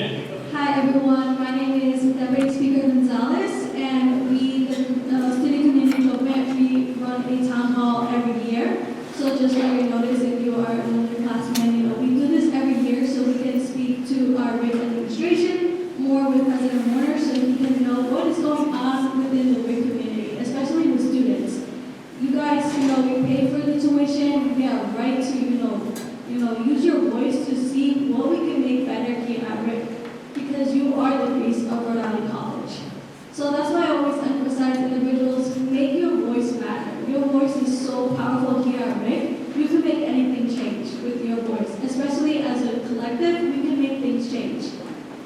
Hi everyone, my name is Deputy Speaker Gonzalez, and we, the Student Community Movement, we run a town hall every year. So just so you notice, if you are an underclassman, we do this every year so we can speak to our RIC administration more with President Warner, so he can know what is going on within the RIC community, especially with students. You guys, we pay for the tuition, we have a right to, use your voice to see what we can make better here at RIC, because you are the face of Rhode Island College. So that's why I always emphasize individuals, make your voice matter. Your voice is so powerful here at RIC. You can make anything change with your voice, especially as a collective, we can make things change.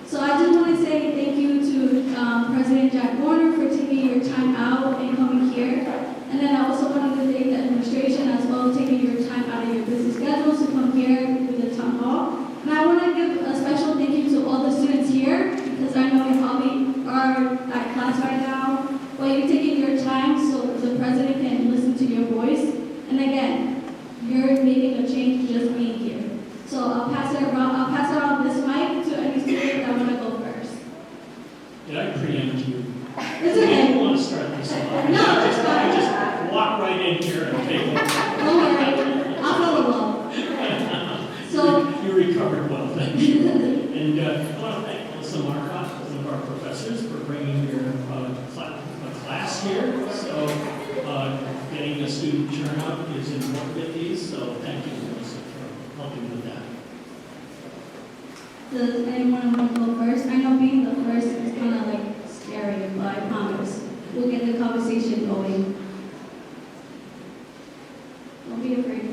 So I just want to say thank you to President Jack Warner for taking your time out and coming here. And then I also wanted to thank the administration as well, taking your time out of your busy schedules to come here to the town hall. And I want to give a special thank you to all the students here, because I know you probably are at class right now, but you're taking your time so the president can listen to your voice. And again, you're making a change just being here. So I'll pass it around this mic to any student that want to go first. Did I preempt you? It's okay. I didn't want to start this off. No, it's fine. I just walk right in here and take over. Don't worry, I'll follow along. So you recovered well, thank you. And I want to thank Melissa Marcotte, one of our professors, for bringing your class here. So getting a student turnout is important with these. So thank you, Melissa, for helping with that. does anyone want to go first? I know being the first is kind of like scary, but I promise we'll get the conversation going. Don't be afraid.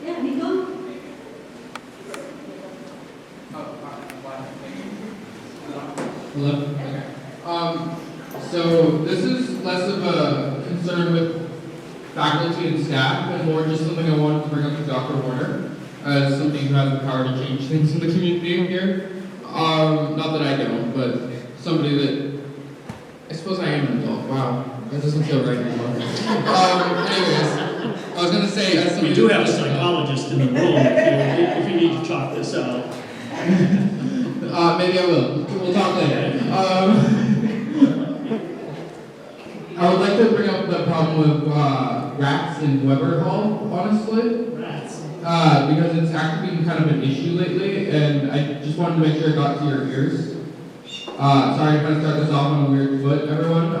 Yeah, Nico? Hello? Okay. So this is less of a concern with faculty and staff and more just something I wanted to bring up to Dr. Warner as somebody who has the power to change things in the community here. Not that I don't, but somebody that, I suppose I am an adult. Wow, that doesn't feel right anymore. Anyways, I was going to say, as somebody We do have a psychologist in the room if you need to talk this out. maybe I will. We'll talk later. I would like to bring up the problem with rats in Weber Hall, honestly. Rats. Because it's actually been kind of an issue lately, and I just wanted to make sure it got to your ears. Sorry to kind of start this off on a weird foot, everyone.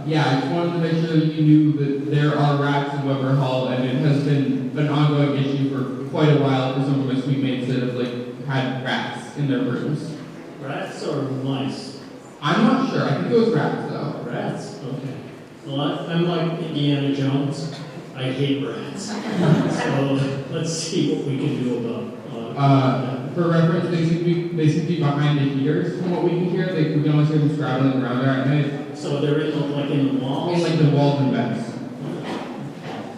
Yeah, I just wanted to make sure that you knew that there are rats in Weber Hall, and it has been an ongoing issue for quite a while for some of my suite mates that have had rats in their rooms. Rats or mice? I'm not sure. I think it was rats though. Rats? Okay. Well, I'm like Indiana Jones. I hate rats. So let's see what we can do about that. For reference, they seem to be behind the heaters from what we can hear. We can always hear them scrabbling around there at night. So they're in the walls? In like the walls and vents.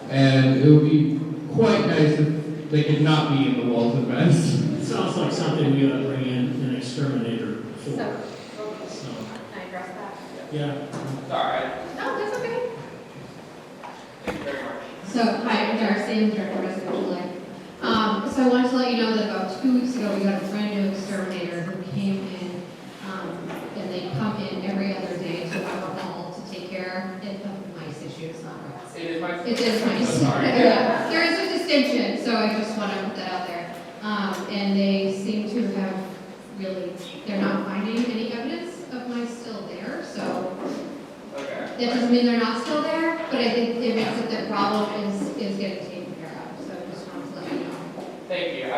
And it would be quite nice if they could not be in the walls and vents. It sounds like something we ought to bring in an exterminator for. So, can I address that? Yeah. Sorry. No, that's okay. Thank you very much. So, hi, I'm Darcy, I'm Director of Residential Life. So I wanted to let you know that about 2 weeks ago, we got a brand new exterminator who came in, and they come in every other day to our hall to take care of mice issues, not rats. It is my It is mice. Sorry. Yeah, there is a distinction, so I just want to put that out there. And they seem to have really, they're not finding any evidence of mice still there, so Okay. that doesn't mean they're not still there, but I think it makes it the problem is getting taken care of, so I just wanted to let you know. Thank you. Yeah.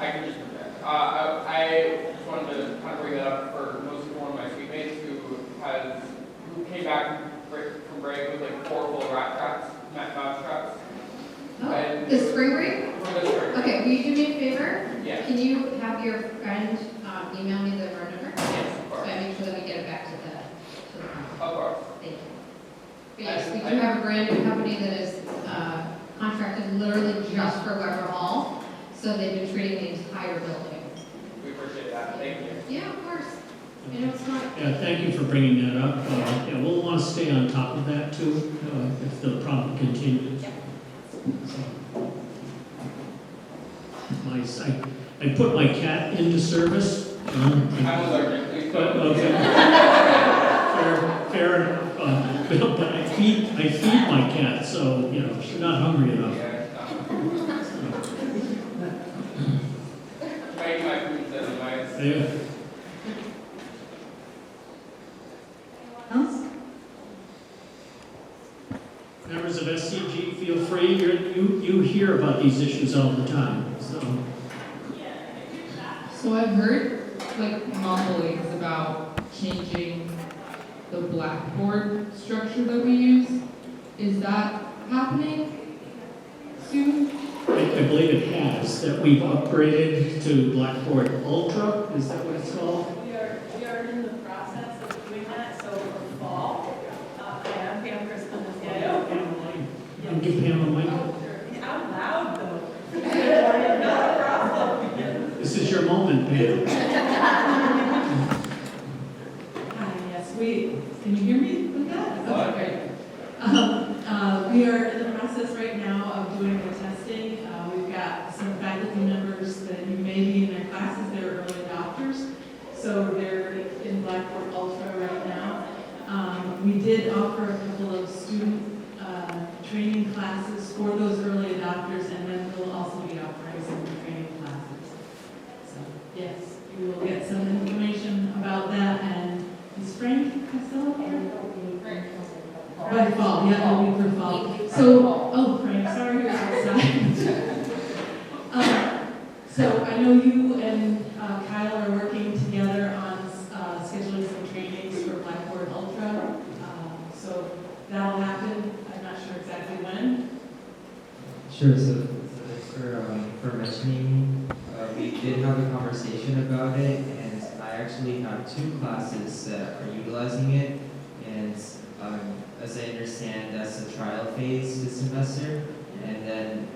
I can just I just wanted to kind of bring that up for most of one of my suite mates who came back from break with like 4 full rat traps, mouse traps. Oh, And- the spring break? For this break. Okay, will you do me a favor? Yeah. Can you have your friend email me the phone number? Yes, of So course. I make sure that we get it back to the Of course. Thank you. But yes, we do have a brand new company that is contracted literally just for Weber Hall, so they've been treating the entire building. We appreciate that. Thank you. Yeah, of course. I know it's not. Yeah, thank you for bringing that up. Yeah, we'll want to stay on top of that too, if the problem continues. Yeah. So, I put my cat into service. But, okay. Fair enough. But I feed my cat, so, you know, she's not hungry enough. Yeah. Else? Members of SCG, feel free. You hear about these issues all the time. So I've heard like mumblings about changing the blackboard structure that we use. Is that happening soon? I believe it has, that we've upgraded to Blackboard Ultra. Is that what it's called? We are in the process of doing that, so for fall, I'm Pam Crispin, the CIO. I'll give Pam a mic. Oh, sure. Out loud, though. Not a problem. This is your moment, Pam. Hi, yes, can you hear me with that? Okay, great. We are in the process right now of doing the testing. We've got some faculty members that you may be in their classes, they're early adopters. So they're in Blackboard Ultra right now. We did offer a couple of student training classes for those early adopters, and then we'll also be offering some training classes. So, yes, you will get some information about that. And is Frank Costello here? By fall, yeah, it'll be for fall. So, oh, Frank, sorry you're outside. So I know you and Kyle are working together on scheduling some trainings for Blackboard Ultra. So that'll happen. I'm not sure exactly when. Sure, so for mentioning, we did have a conversation about it, and I actually have 2 classes that are utilizing it, and as I understand, that's the trial phase this semester, and then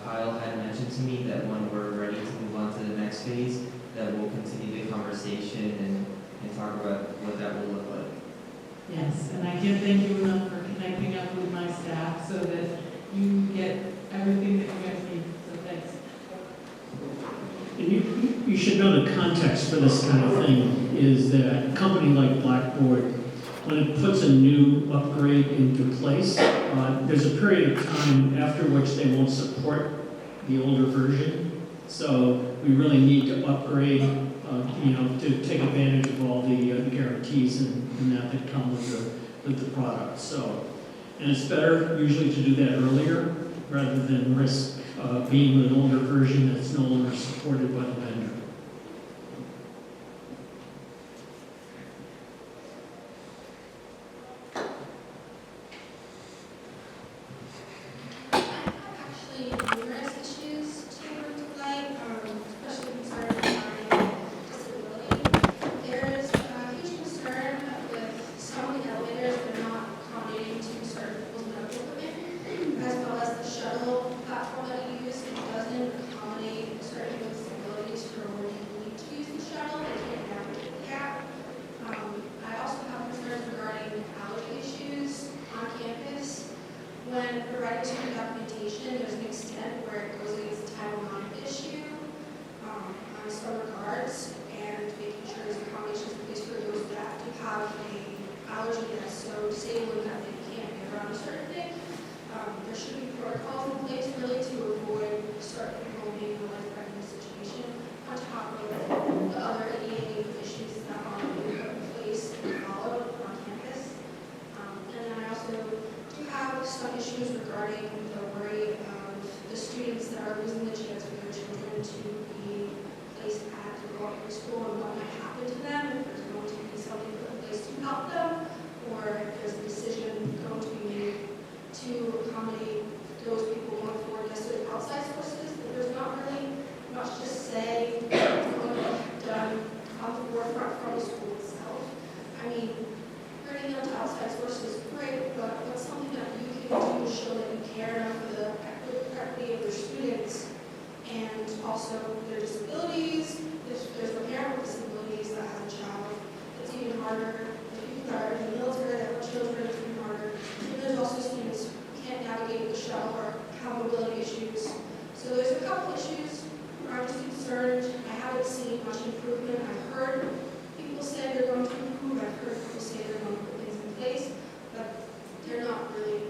Kyle had mentioned to me that when we're ready to move on to the next phase, that we'll continue the conversation and talk about what that will look like. Yes, and I can't thank you enough for connecting up with my staff so that you get everything that you guys need. So thanks. And you should know the context for this kind of thing is that a company like Blackboard, when it puts a new upgrade into place, there's a period of time after which they won't support the older version. So we really need to upgrade, to take advantage of all the guarantees and that come with the product. So, and it's better usually to do that earlier rather than risk being with an older version that's no longer supported by the vendor. Actually, numerous issues to flight, especially concern regarding disability. There is a huge concern with some of the elevators that are not accommodating to certain people's medical equipment, as well as the shuttle platform that we use. It doesn't accommodate certain people's disabilities for when they need to use the shuttle. They can't navigate the app. I also have concerns regarding allergy issues on campus. When providing student documentation, there's an extent where it goes against the Title IX issue on some regards, and making sure there's accommodations in place for those that do have an allergy that's so disabling that they can't get around a certain thing. There should be protocols in place really to avoid certain people being in a life-threatening situation on top of the other ADA issues that are being put in place and followed on campus. And then I also have some issues regarding the worry of the students that are losing the chance for their children to be placed at the local school and what might happen to them, if there's going to be something put in place to help them, or if there's a decision going to be made to accommodate those people going forward. Yes, there's outside sources, but there's not really much to say that's going to be done on the forefront from the school itself. I mean, turning them to outside sources is great, but what's something that you can do to show that you care enough for the equity of your students and also their disabilities? There's a parent with disabilities that has a child. It's even harder. The people that are in the military that have children, it's even harder. And there's also students who can't navigate the shuttle or have mobility issues. So there's a couple issues improvement. I've heard people say they're going to improve, I've heard people say they're going to put things in place, but they're not really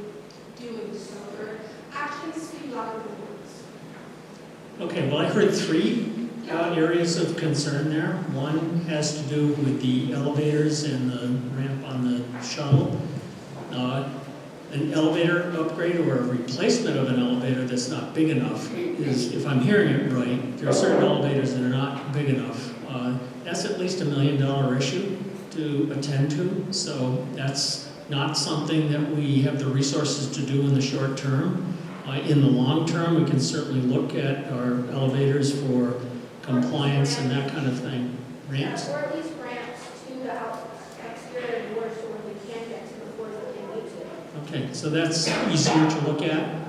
doing so. Their actions speak louder than words. Okay, well, I heard three areas of concern there. One has to do with the elevators and the ramp on the shuttle. An elevator upgrade or a replacement of an elevator that's not big enough is, if I'm hearing it right, there are certain elevators that are not big enough. That's at least $1 million issue to attend to, so that's not something that we have the resources to do in the short term. In the long term, we can certainly look at our elevators for compliance and that kind of thing. Ramps? Or at least ramps to the exterior doors so when they can get to the floors that they need to. Okay, so that's easier to look at.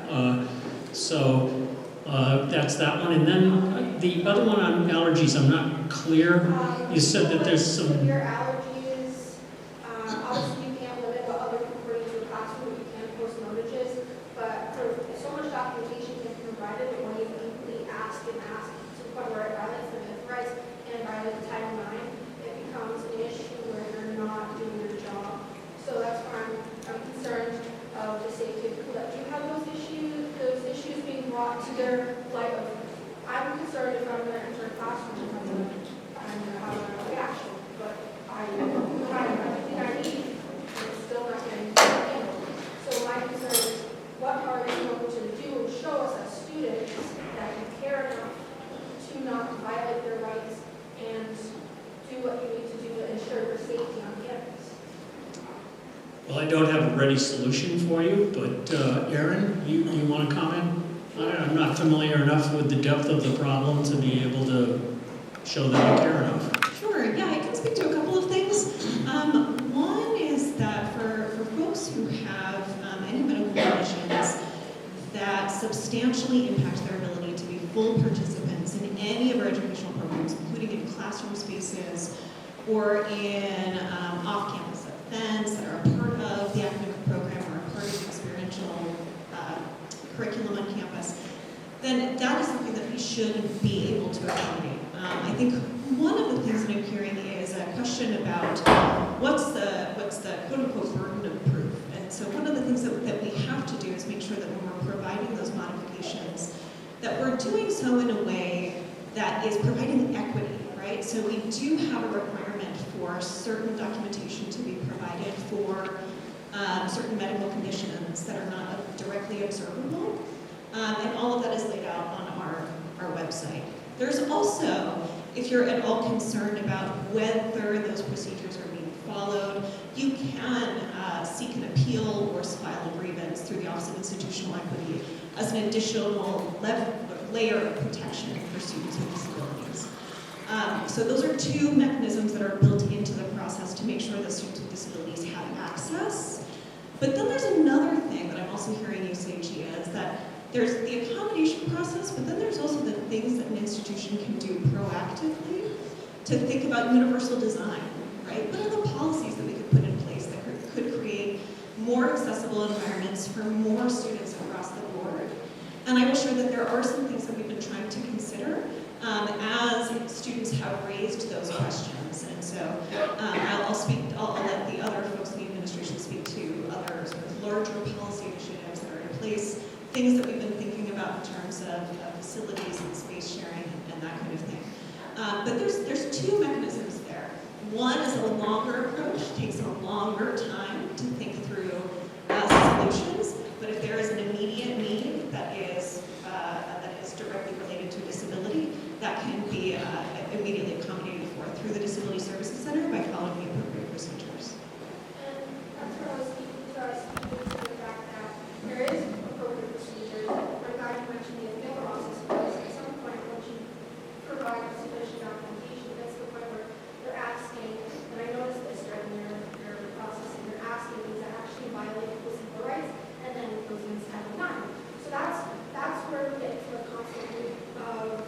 That's that one. And then the other one on allergies, I'm not clear. You said that there's some... Severe allergies, obviously you can't limit what other people bring into the classroom, you can't post notages, but for so much documentation can be provided, but when you deeply ask to the point where it violates the fifth rights and violates Title IX, it becomes an issue where you're not doing your job. So that's why I'm concerned of the safety of people that do have those issues being brought to their light of, I'm concerned if I'm going to enter a classroom and I'm going to have a reaction, but I have everything I need, and it's still not getting handled. So my concern is, what are you going to do and show us as students that you care enough to not violate their rights and do what you need to do to ensure your safety on campus? Well, I don't have a ready solution for you, but Erin, you want to comment? I'm not familiar enough with the depth of the problem to be able to show that I care enough. Sure, yeah, I can speak to a couple of things. One is that for folks who have any medical conditions that substantially impact their ability to be full participants in any of our educational programs, including in classroom spaces or in off-campus events that are a part of the academic program or a part of the experiential curriculum on campus, then that is something that we should be able to accommodate. I think one of the things that I'm hearing is a question about what's the quote-unquote burden of proof. And so one of the things that we have to do is make sure that when we're providing those modifications, that we're doing so in a way that is providing equity, right? So we do have a requirement for certain documentation to be provided for certain medical conditions that are not directly observable. And all of that is laid out on our website. There's also, if you're at all concerned about whether those procedures are being followed, you can seek an appeal or file a grievance through the Office of Institutional Equity as an additional layer of protection for students with disabilities. So those are two mechanisms that are built into the process to make sure that students with disabilities have access. But then there's another thing that I'm also hearing you say, Gia, is that there's the accommodation process, but then there's also the things that an institution can do proactively to think about universal design, right? What are the policies that we could put in place that could create more accessible environments for more students across the board? And I will share that there are some things that we've been trying to consider as students have raised those questions. And so I'll let the other folks in the administration speak to other sort of larger policy initiatives that are in place, things that we've been thinking about in terms of facilities and space sharing and that kind of thing. But there's two mechanisms there. One is a longer approach, takes a longer time to think through solutions, but if there is an immediate need that is directly related to disability, that can be immediately accommodated for through the Disability Services Center by following the appropriate procedures. And that's what I was speaking to the fact that there is appropriate procedures. Like I mentioned the appeal process, because at some point once you provide sufficient documentation, that's the point where they're asking, and I noticed this during their processing, they're asking things that actually violate the civil rights, and then it goes against Title IX. So that's where we get to the concept of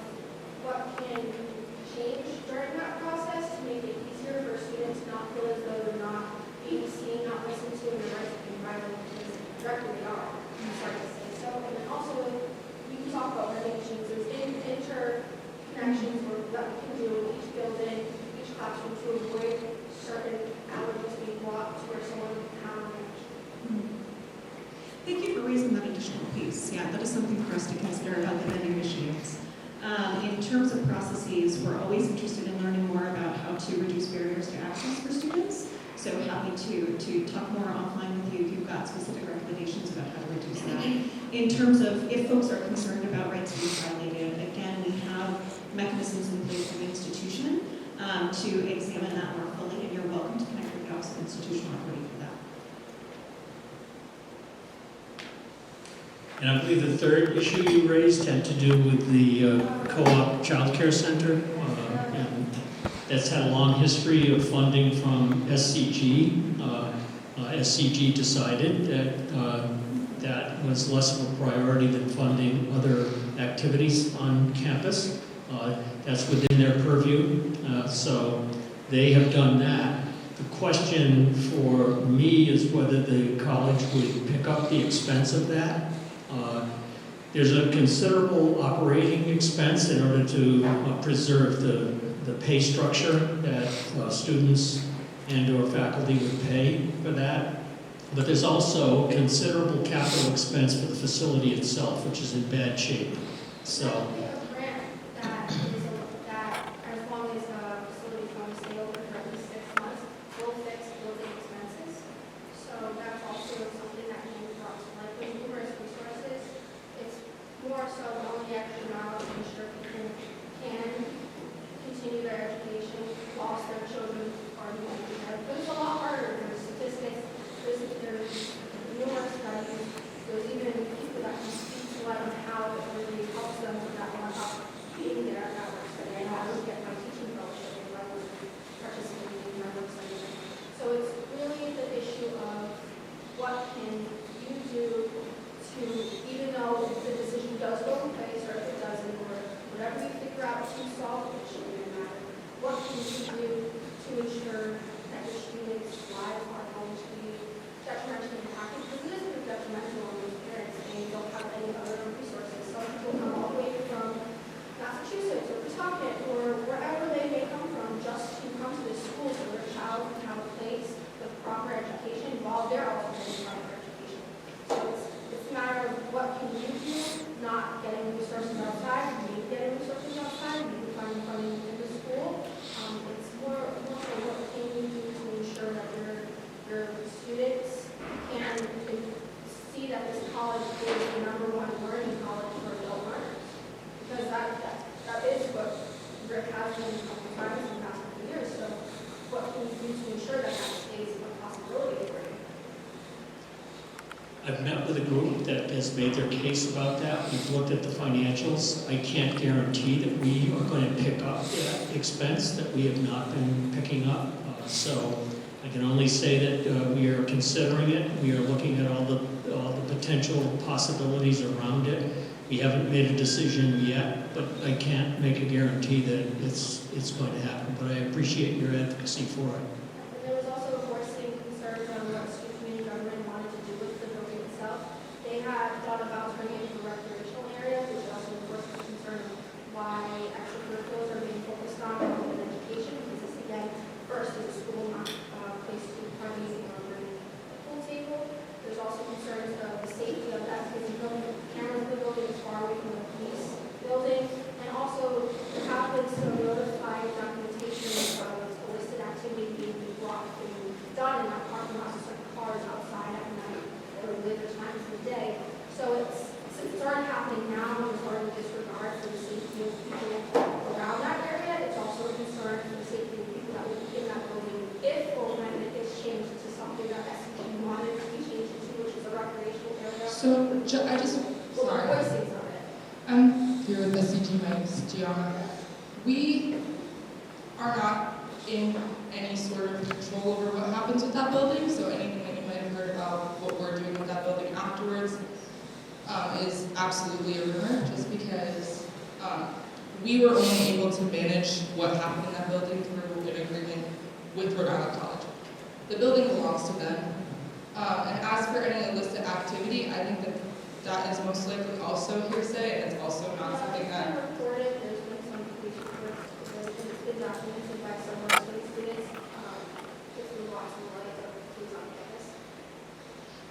what can change during that process to make it easier for students to not feel as though they're not being seen, not listened to, and their rights are being violated, because directly they are. I'm sorry to say so. And then also, we can talk about relations, there's interconnections or that we can do in each building, each classroom to avoid certain allergies being brought to where someone can have an allergy. Thank you for raising that additional piece. Yeah, that is something for us to consider about the vending machines. In terms of processes, we're always interested in learning more about how to reduce barriers to access for students. So happy to talk more offline with you if you've got specific recommendations about how to reduce that. In terms of if folks are concerned about rights being violated, again, we have mechanisms in place in the institution to examine that more fully, and you're welcome to connect with the Office of Institutional Authority for that. And I believe the third issue you raised had to do with the co-op child care center. And that's had a long history of funding from SCG. SCG decided that that was less of a priority than funding other activities on campus. That's within their purview. So they have done that. The question for me is whether the college would pick up the expense of that. There's a considerable operating expense in order to preserve the pay structure that students and or faculty would pay for that. But there's also considerable capital expense for the facility itself, which is in bad shape. So. A grant that as long as the facility is going to stay open for at least 6 months, will fix building expenses. So that's also something that can be brought to light with numerous resources. It's more so the only extra knowledge to ensure people can continue their education whilst their children are doing it. But it's a lot harder. There's statistics, there's numerous studies, there's even people that can speak to it on how it really helps them with that one up being there at that work study. I know I would get my teaching fellowship if I was participating in my work study. So it's really the issue of what can you do to, even though the decision does go in place or if it doesn't, or whatever you figure out to solve the issue in that, what can you do to ensure that your students' lives are going to be detrimentally impacted? Because it is pretty detrimental on those parents and they don't have any other resources. Some people come all the way from Massachusetts or Pawtucket or wherever they may come from just to come to this school so their child can have a place with proper education while they're also getting proper education. So it's a matter of what can you do, not getting resources outside, maybe getting resources outside, maybe finding funding in the school. It's more so what can you do to ensure that your students can see that this college is the #1 learning college for adult learners. Because that is what Rick has been a couple times in the past couple years. So what can you do to ensure that that stays a possibility for you? I've met with a group that has made their case about that. We've looked at the financials. I can't guarantee that we are going to pick up that expense that we have not been picking up. So I can only say that we are considering it. We are looking at all the potential possibilities around it. We haven't made a decision yet, but I can't make a guarantee that it's going to happen. But I appreciate your advocacy for it. There was also voicing concerns on what student community government wanted to do with the building itself. They had thought about turning it into a recreational area, which also of course was concern of why extracurriculars are being focused on rather than education, because this again, first is a school, not a place to party or bring a pool table. There's also concerns of the safety of that, because the cameras in the building is far away from the police building, and also there have been some notified documentation of illicit activity being blocked and done in that parking lot, so cars outside at night or later times of the day. So since it's already happening now, and there's already disregard for the safety of people around that area, it's also a concern for the safety of people that would be in that building if or when it gets changed to something that SCG wanted to be changed to, which is a recreational area. So, sorry. Voicings on it. I'm here with SCG, my name is Gianna. We are not in any sort of control over what happens with that building, so anything that you might have heard about what we're doing with that building afterwards is absolutely a rumor, just because we were only able to manage what happened in that building through an agreement with Rhode Island College. The building belongs to them. And as for any illicit activity, I think that is most likely also hearsay, and it's also not something that... Reported, there's been some police reports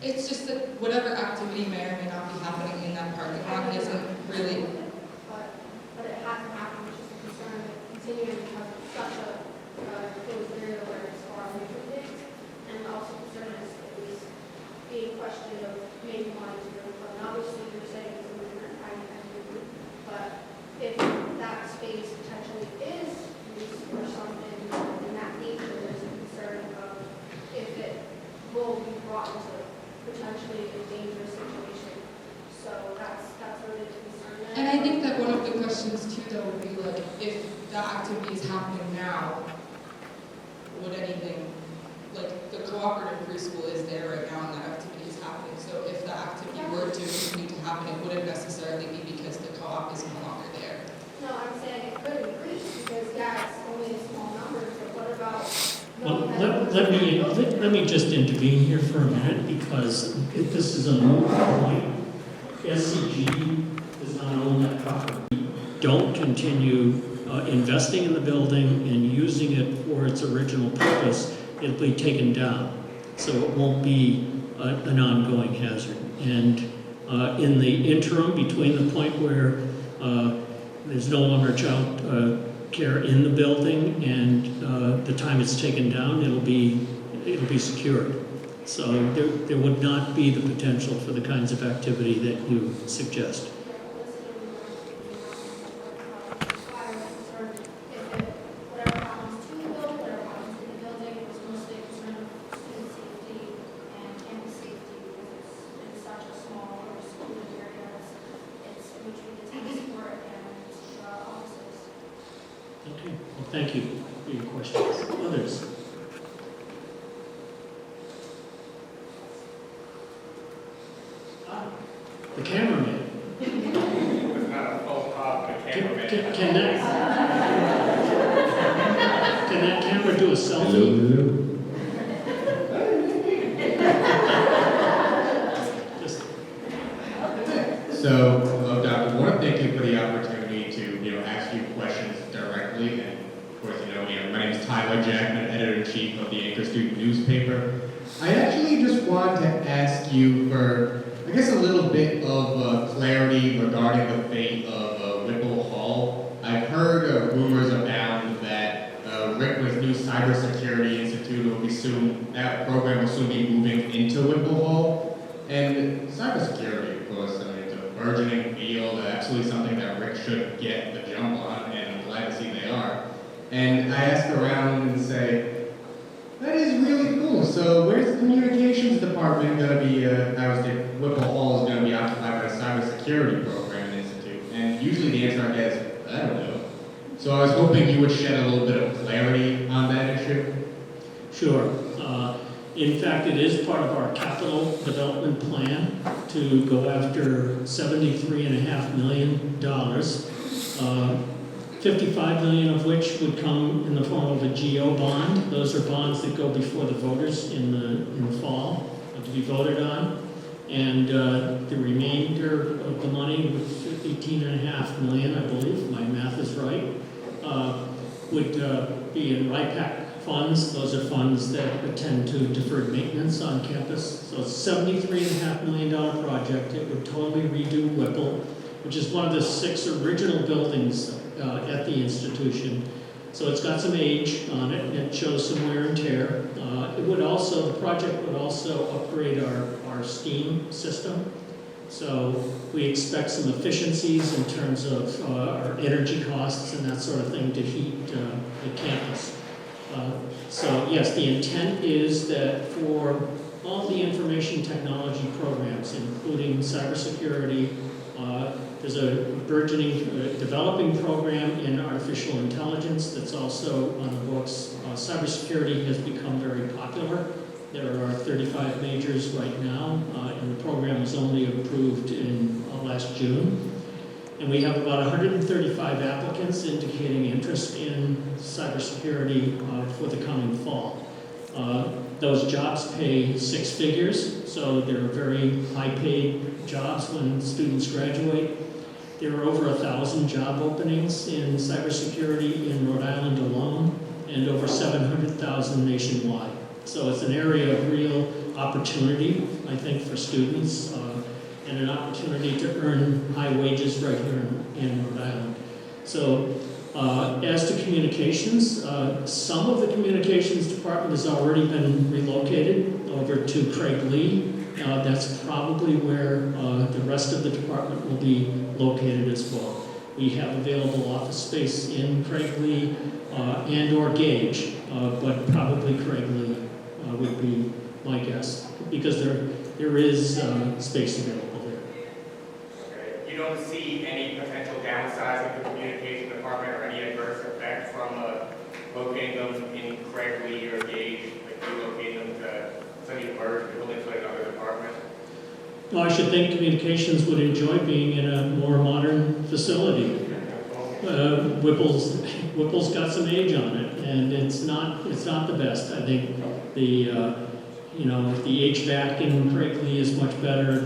It's just that whatever activity may or may not be happening in that parking lot isn't really. But it hasn't happened, which is a concern, continuing because it's such a closed area where it's far away from things. And also concern is at least being questioned of maybe wanting to go to, and obviously you're saying it's a different kind of activity, but if that space potentially is used for something in that nature, there's a concern of if it will be brought into potentially a dangerous situation. So that's really the concern there. And I think that one of the questions too, though, would be like, if the activity is happening now, would anything, like the cooperative preschool is there right now and that activity is happening. So if the activity were to continue to happen, it wouldn't necessarily be because the co-op is no longer there. No, I'm saying it could increase because, yeah, it's only a small number, but what about? Well, knowing that- let me just intervene here for a minute, because this is a moot point. SCG does not own that property. Don't continue investing in the building and using it for its original purpose, it'll be taken down. So it won't be an ongoing hazard. And in the interim, between the point where there's no longer child care in the building and the time it's taken down, it'll be secured. So there would not be the potential for the kinds of activity that you suggest. Whatever happens to the building, whatever happens to the building, it was mostly a concern of student safety and campus safety because it's in such a small or secluded area. It's between the tennis court and the offices. Okay, well, thank you for your questions. Others? The cameraman. It's not a full cop, the cameraman. Can that camera do a selfie? Just- So, hello, Dr. Warren, thank you for the opportunity to, ask you questions directly. And of course, my name is Tyler Jackman, editor-in-chief of the Anchor Student newspaper. I actually just wanted to ask you for, I guess, a little bit of clarity regarding the fate of Whipple Hall. I've heard rumors abound that RIC's new cybersecurity institute that program will soon be moving into Whipple Hall. And cybersecurity, of course, it's a burgeoning field, absolutely something that RIC should get the jump on, and I'm glad to see they are. And I ask around and say, that is really cool. So where's the communications department going to be, obviously Whipple Hall is going to be occupied by a cybersecurity program and institute. And usually the answer I get is, I don't know. So I was hoping you would shed a little bit of clarity on that issue. Sure. In fact, it is part of our capital development plan to go after $73.5 million, 55 million of which would come in the form of a GO bond. Those are bonds that go before the voters in the fall to be voted on. And the remainder of the money, which is $18.5 million, I believe, if my math is right, would be in RIPAC funds. Those are funds that attend to deferred maintenance on campus. So it's a $73.5 million project. It would totally redo Whipple, which is one of the 6 original buildings at the institution. So it's got some age on it, and it shows some wear and tear. The project would also upgrade our steam system. So we expect some efficiencies in terms of our energy costs and that sort of thing to heat the campus. So yes, the intent is that for all the information technology programs, including cybersecurity, there's a burgeoning, developing program in artificial intelligence that's also on the books. Cybersecurity has become very popular. There are 35 majors right now, and the program was only approved in last June. And we have about 135 applicants indicating interest in cybersecurity for the coming fall. Those jobs pay 6 figures, so they're very high-paid jobs when students graduate. There are over 1,000 job openings in cybersecurity in Rhode Island alone, and over 700,000 nationwide. So it's an area of real opportunity, I think, for students, and an opportunity to earn high wages right here in Rhode Island. So as to communications, some of the communications department has already been relocated over to Craig Lee. That's probably where the rest of the department will be located as well. We have available office space in Craig Lee and or Gage, but probably Craig Lee would be my guess, because there is space available there. Okay. You don't see any potential downsize of the communication department or any adverse effect from locating them in Craig Lee or Gage, like relocating them to some of the merged buildings with another department? No, I should think communications would enjoy being in a more modern facility. Whipple's got some age on it, and it's not the best. I think the HVAC in Craig Lee is much better.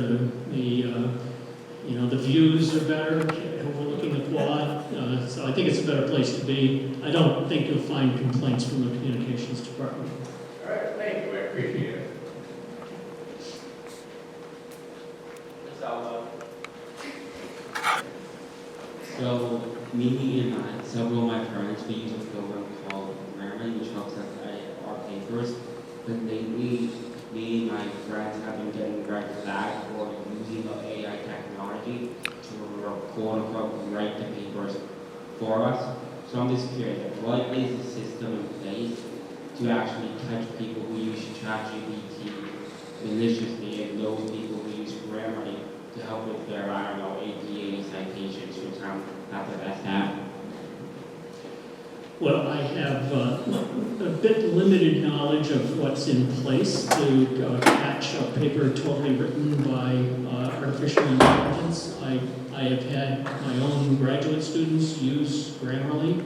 The views are better overlooking the quad. So I think it's a better place to be. I don't think you'll find complaints from the communications department. All right, thank you, I appreciate it. So, me and several of my parents, we use a program called Grammarly, which helps us edit our papers. But lately, me and my friends have been getting red flagged for using the AI technology to quote-unquote write the papers for us. So I'm just curious, what is the system in place to actually catch people who use ChatGPT maliciously and those people who use Grammarly to help with their, APA citations, which I'm not the best at? Well, I have a bit limited knowledge of what's in place to catch a paper totally written by artificial intelligence. I have had my own graduate students use Grammarly.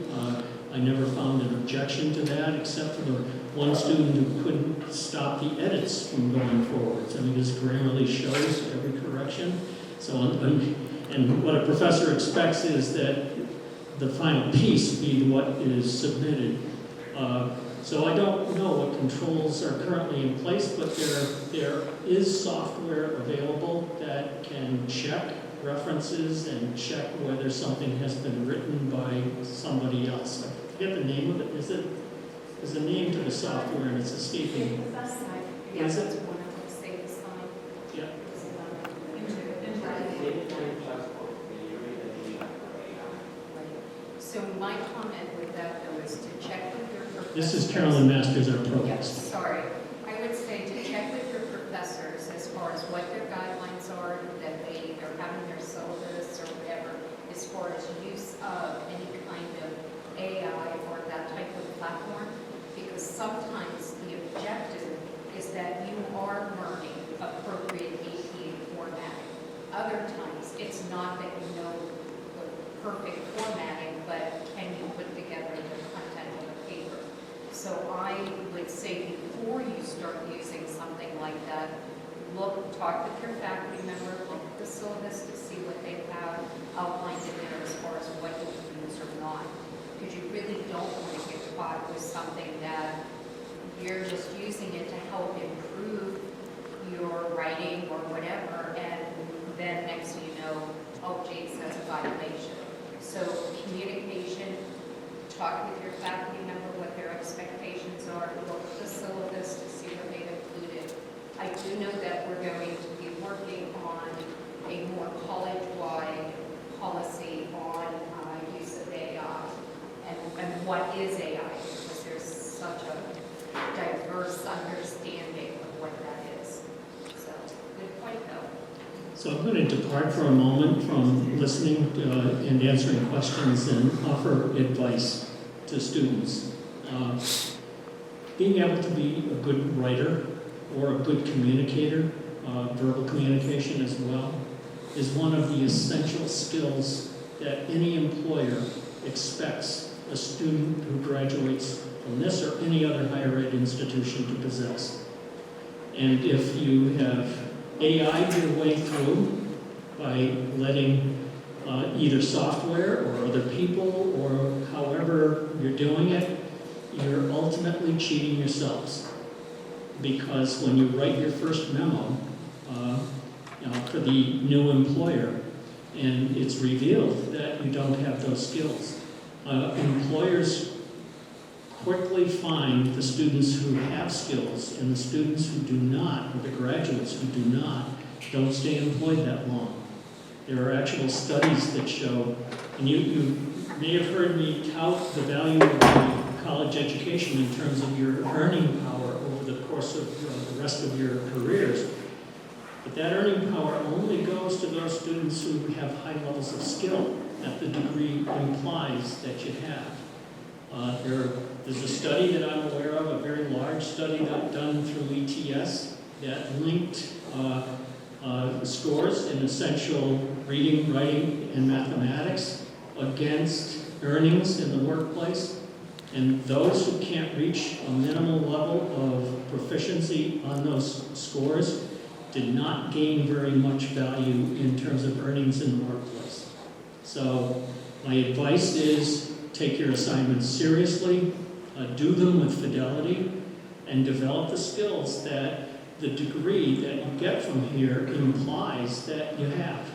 I never found an objection to that, except for the one student who couldn't stop the edits from going forwards. I mean, this Grammarly shows every correction. So, and what a professor expects is that the final piece be what is submitted. So I don't know what controls are currently in place, but there is software available that can check references and check whether something has been written by somebody else. I forget the name of it. There's a name to the software and it's escaping. Yes, it's one of the safest sign. Yeah. So my comment with that though is to check with your professors. This is Carolyn Masters, our Yes, provost. sorry. I would say to check with your professors as far as what their guidelines are, that they either have in their syllabus or whatever, as far as use of any kind of AI or that type of platform. Because sometimes the objective is that you are learning appropriate APA formatting. Other times, it's not that you know the perfect formatting, but can you put together the content of a paper? So I would say before you start using something like that, talk with your faculty member, look at the syllabus to see what they have outlined in there as far as what you can use or not. Because you really don't want to get caught with something that you're just using it to help improve your writing or whatever, and then next thing you know, oh geez, that's a violation. So communication, talk with your faculty member what their expectations are, look at the syllabus to see what they've included. I do know that we're going to be working on a more college-wide policy on use of AI and what is AI, because there's such a diverse understanding of what that is. So, good point though. So I'm going to depart for a moment from listening and answering questions and offer advice to students. Being able to be a good writer or a good communicator, verbal communication as well, is one of the essential skills that any employer expects a student who graduates from this or any other higher ed institution to possess. And if you have AI'd your way through by letting either software or other people or however you're doing it, you're ultimately cheating yourselves. because when you write your first memo for the new employer, and it's revealed that you don't have those skills, employers quickly find the students who have skills, and the students who do not, or the graduates who do not, don't stay employed that long. There are actual studies that show, and you may have heard me tout the value of the college education in terms of your earning power over the course of the rest of your careers. But that earning power only goes to those students who have high levels of skill that the degree implies that you have. There's a study that I'm aware of, a very large study done through ETS that linked scores in essential reading, writing, and mathematics against earnings in the workplace. And those who can't reach a minimal level of proficiency on those scores did not gain very much value in terms of earnings in the workplace. So my advice is take your assignments seriously, do them with fidelity, and develop the skills that the degree that you get from here implies that you have.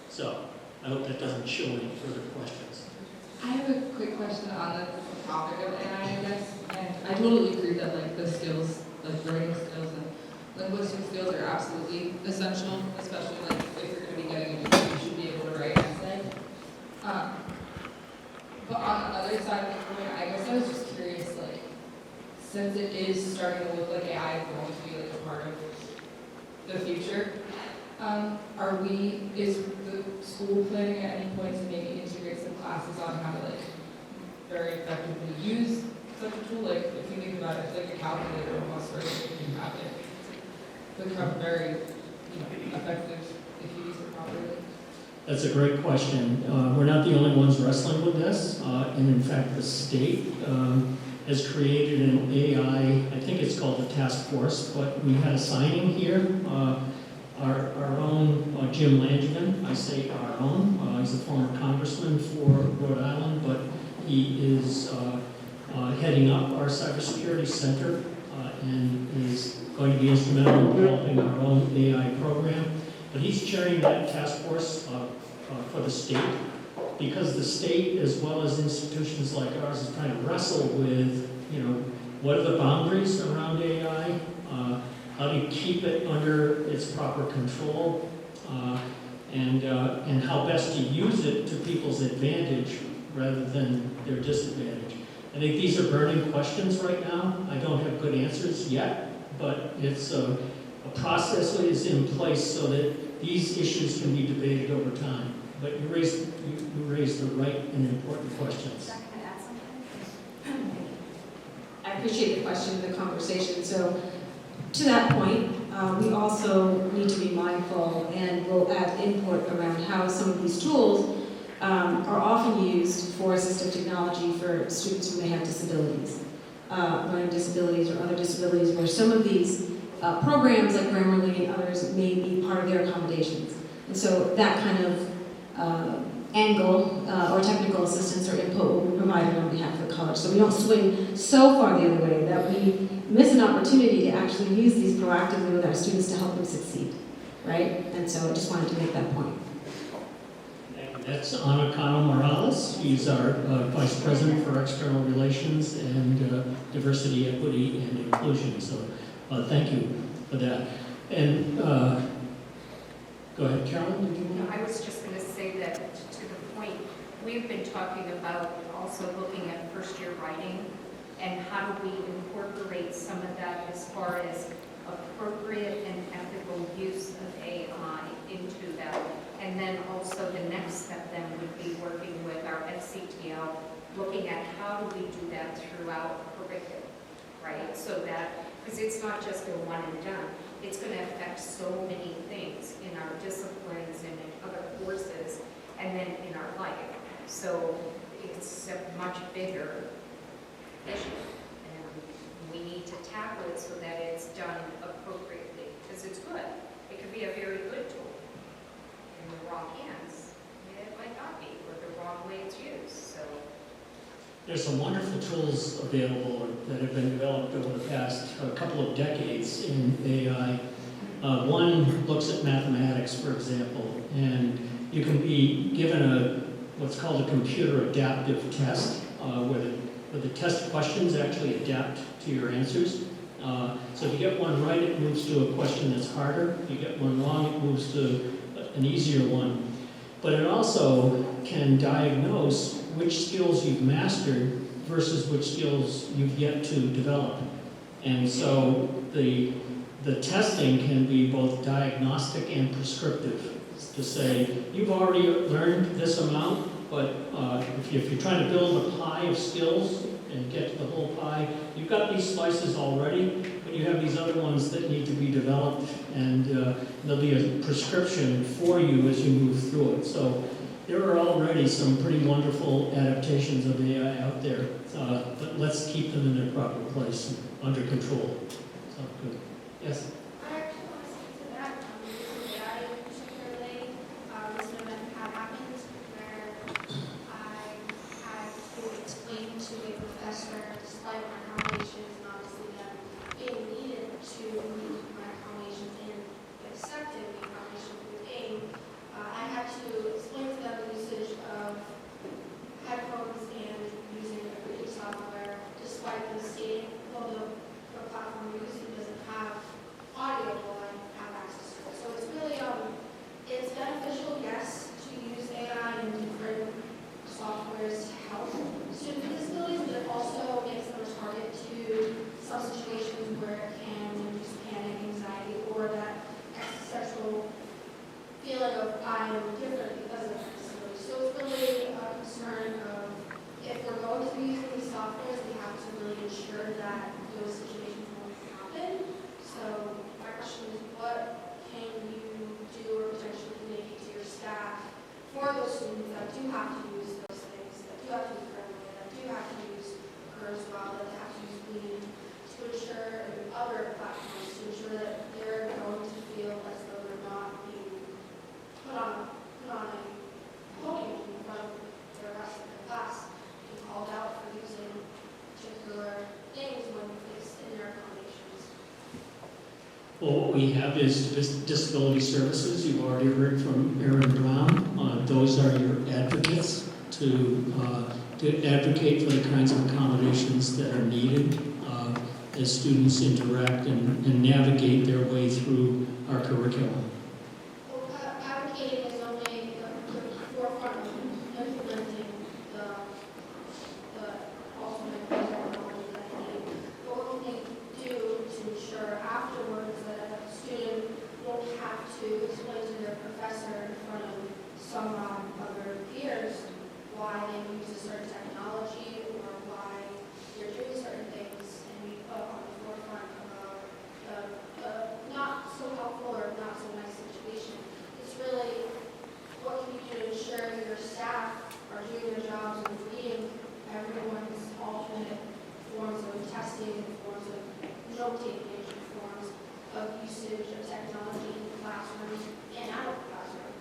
So I hope that doesn't show any further questions. I have a quick question on the topic of AI, I guess, and I totally agree that like the skills, like writing skills and linguistic skills are absolutely essential, especially like if you're going to be getting a degree, you should be able to write an essay. But on the other side of the coin, I guess I was just curious, like, since it is starting to look like AI is going to be like a part of the future, is the school planning at any point to maybe integrate some classes on how to like very effectively use such a tool? Like if you think about it, it's like a calculator almost, where you can have it become very effective if you use it properly. That's a great question. We're not the only ones wrestling with this, and in fact the state has created an AI, I think it's called the task force, but we had a signing here. Our own Jim Langevin, I say our own, he's a former congressman for Rhode Island, but he is heading up our cybersecurity center and is going to be instrumental in developing our own AI program. But he's chairing that task force for the state, because the state, as well as institutions like ours, is trying to wrestle with, what are the boundaries around AI? How do you keep it under its proper control, and how best to use it to people's advantage rather than their disadvantage. I think these are burning questions right now. I don't have good answers yet, but it's a process that is in place so that these issues can be debated over time. But you raised the right and important questions. I appreciate the question, the conversation. So to that point, we also need to be mindful, and we'll add input around how some of these tools are often used for assistive technology for students who may have disabilities, learning disabilities or other disabilities, where some of these programs like Grammarly and others may be part of their accommodations. And so that kind of angle or technical assistance or input will be provided on behalf of the college. So we don't swing so far the other way that we miss an opportunity to actually use these proactively with our students to help them succeed, right? And so I just wanted to make that point. That's Ana Cano Morales. He's our Vice President for External Relations and Diversity, Equity, and Inclusion. So thank you for that. And go ahead, Carolyn, did you want to? I was just going to say that to the point, we've been talking about also looking at first-year writing and how do we incorporate some of that as far as appropriate and ethical use of AI into that. And then also the next step then would be working with our FCTL, looking at how do we do that throughout curriculum, right? So that, because it's not just a one and done, it's going to affect so many things in our disciplines and in other courses, and then in our life. So it's a much bigger issue, and we need to tackle it so that it's done appropriately, because it's good. It could be a very good tool. In the wrong hands, it might not be, or the wrong way it's used. So There's some wonderful tools available that have been developed over the past couple of decades in AI. One looks at mathematics, for example, and you can be given what's called a computer adaptive test, where the test questions actually adapt to your answers. So if you get one right, it moves to a question that's harder. If you get one wrong, it moves to an easier one. But it also can diagnose which skills you've mastered versus which skills you've yet to develop. And so the testing can be both diagnostic and prescriptive, to say, you've already learned this amount, but if you're trying to build a pie of skills and get to the whole pie, you've got these slices already, but you have these other ones that need to be developed, and there'll be a prescription for you as you move through it. So there are already some pretty wonderful adaptations of AI out there, but let's keep them in their proper place, under control. So, good. Yes? I actually want to speak to that, using AI particularly. This event had happened where I had to explain to a professor, despite my accommodations, and obviously them being needed to meet my accommodations and accepted the accommodation through AIM, I had to explain to them the usage of headphones and using a reading software, despite them stating, well, the platform we're using doesn't have audio while I have access to it. So it's really, it's beneficial, yes, to use AI and different softwares to help students with disabilities, but it also makes them a target to some situations where it can induce panic, anxiety, or that existential feeling of I am different because of my disability. So it's really a concern of if we're going to be using these softwares, we have to really ensure that those situations won't happen. So my question is, what can you do or potentially communicate to your staff for those students that do have to use those things, that do have to use Braille, that do have to use Kurzweil, that they have to use Lean, to ensure, and other platforms, to ensure that they're going to feel as though they're not being put on a podium in front of the rest of the class and called out for using particular things when it's in their accommodations. Well, what we have is disability services. You've already heard from Aaron Brown. Those are your advocates to advocate for the kinds of accommodations that are needed as students interact and navigate their way through our curriculum. Well, advocating is only the forefront of implementing the ultimate technology that I need. But what can we do to ensure afterwards that a student won't have to explain to their professor in front of some other peers why they use a certain technology or why they're doing certain things, and we put on the forefront of not so helpful or not so nice situation. It's really what can you do to ensure your staff are doing their jobs and reading everyone's alternate forms of testing, forms of note-taking, forms of usage of technology in the classroom and out of the classroom.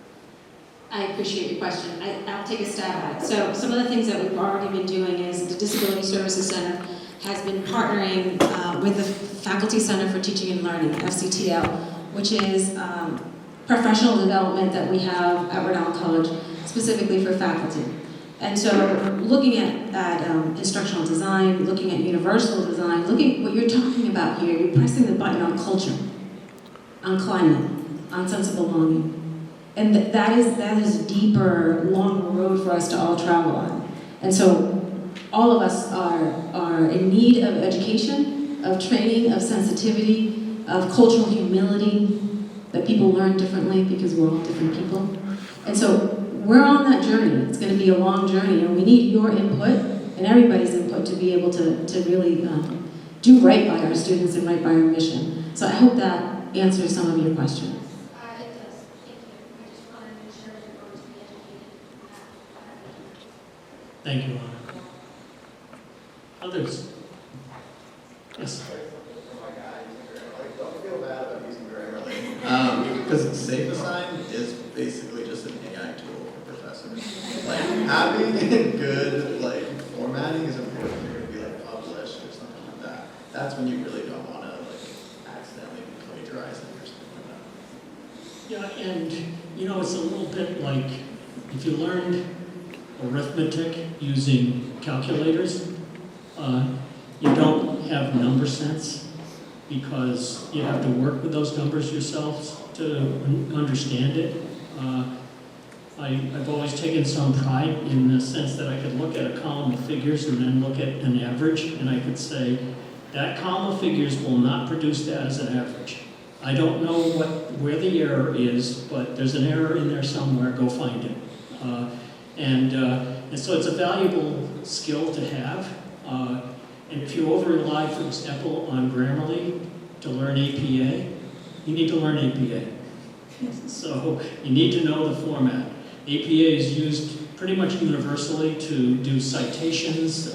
I appreciate your question. I'll take a stab at it. So some of the things that we've already been doing is the Disability Services Center has been partnering with the Faculty Center for Teaching and Learning, FCTL, which is professional development that we have at Rhode Island College, specifically for faculty. And so looking at instructional design, looking at universal design, looking at what you're talking about here, you're pressing the button on culture, on climate, on sensible belonging. And that is a deeper, longer road for us to all travel on. And so all of us are in need of education, of training, of sensitivity, of cultural humility, that people learn differently because we're all different people. And so we're on that journey. It's going to be a long journey, and we need your input and everybody's input to be able to really do right by our students and right by our mission. So I hope that answers some of your questions. It does. Thank you. I just wanted to make sure you're going to be educated. Thank you, Anna. Others? Yes. Don't feel bad about using Grammarly. Because Safe Assign is basically just an AI tool for professors. Like, having good, formatting is important, you're going to be like published or something like that. That's when you really don't want to like accidentally plagiarize it or something like that. Yeah, and you know, it's a little bit like if you learned arithmetic using calculators, you don't have number sense because you have to work with those numbers yourselves to understand it. I've always taken some pride in the sense that I could look at a column of figures and then look at an average, and I could say, that column of figures will not produce that as an average. I don't know where the error is, but there's an error in there somewhere, go find it. And so it's a valuable skill to have. And if you over-rely, for example, on Grammarly to learn APA, you need to learn APA. So you need to know the format. APA is used pretty much universally to do citations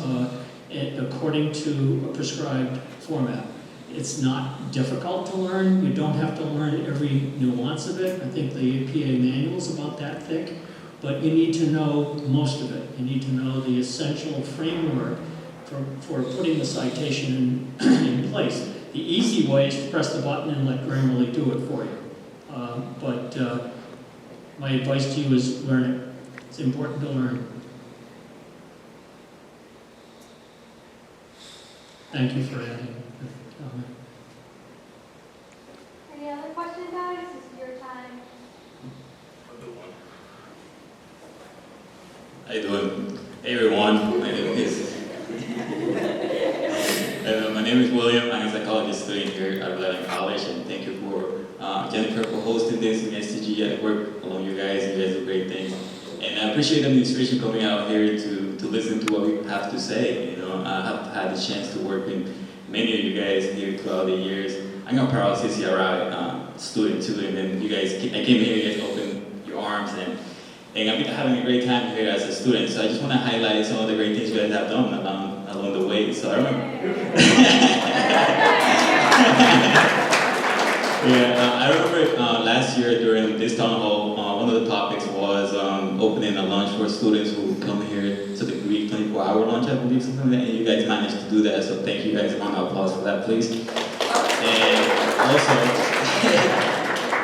according to a prescribed format. It's not difficult to learn. You don't have to learn every nuance of it. I think the APA manual is about that thick, but you need to know most of it. You need to know the essential framework for putting the citation in place. The easy way is to press the button and let Grammarly do it for you. But my advice to you is learn it. It's important to learn. Thank you for adding the comment. Any other questions, guys? This is your time. How you doing? Hey everyone, my name is William. I'm a psychology student here at Rhode Island College, and thank you for Jennifer for hosting this in STG. I work along you guys do great things. And I appreciate the administration coming out here to listen to what we have to say. You know, I have had the chance to work with many of you guys here throughout the years. I'm a proud CCRI student too, and then I came here, you guys opened your arms, and I've been having a great time here as a student. So I just want to highlight some of the great things you guys have done along the way. So I remember, I remember last year during this town hall, one of the topics was opening a lunch for students who come here to the Greek 24-hour lunch, I believe, something like that. And you guys managed to do that. So thank you guys. Round of applause for that, please. And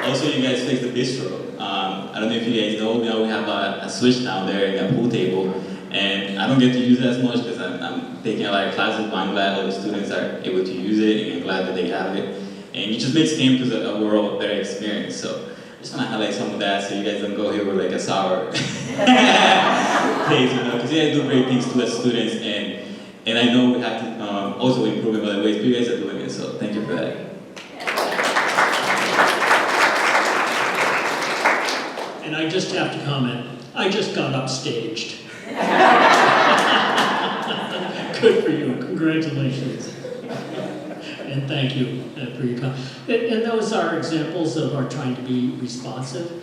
also you guys fixed the bistro. I don't know if you guys know, we have a switch down there in a pool table, and I don't get to use it as much because I'm taking a lot of classes, but I'm glad all the students are able to use it, and I'm glad that they have it. And it just makes campus a overall better experience. So I just want to highlight some of that so you guys don't go here with like a sour taste, because you guys do great things to us students, and I know we have to also improve in other ways, but you guys are doing it, so thank you for that. And I just have to comment, I just got upstaged. Good for you, congratulations. And thank you for your comment. And those are examples of our trying to be responsive.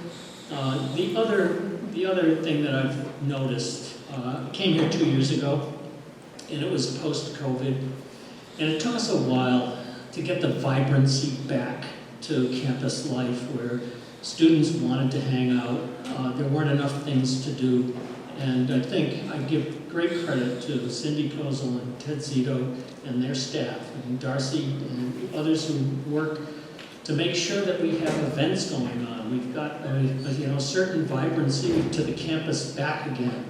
The other thing that I've noticed, I came here 2 years ago, and it was post-COVID, and it took us a while to get the vibrancy back to campus life where students wanted to hang out. There weren't enough things to do. And I think I give great credit to Cindy Kozel and Ted Zito and their staff, and Darcy and others who work to make sure that we have events going on. We've got a certain vibrancy to the campus back again.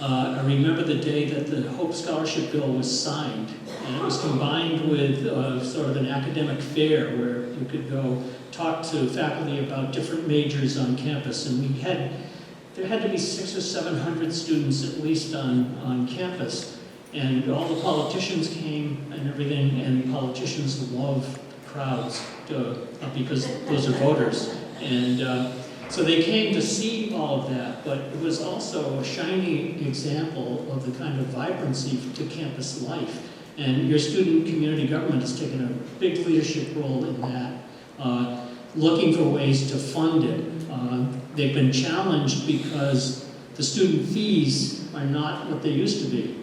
I remember the day that the Hope Scholarship Bill was signed, and it was combined with sort of an academic fair where you could go talk to faculty about different majors on campus, and there had to be 600 or 700 students at least on campus, and all the politicians came and everything, and politicians love crowds because those are voters, and so they came to see all of that, but it was also a shining example of the kind of vibrancy to campus life, and your student community government has taken a big leadership role in that, looking for ways to fund it. They've been challenged because the student fees are not what they used to be,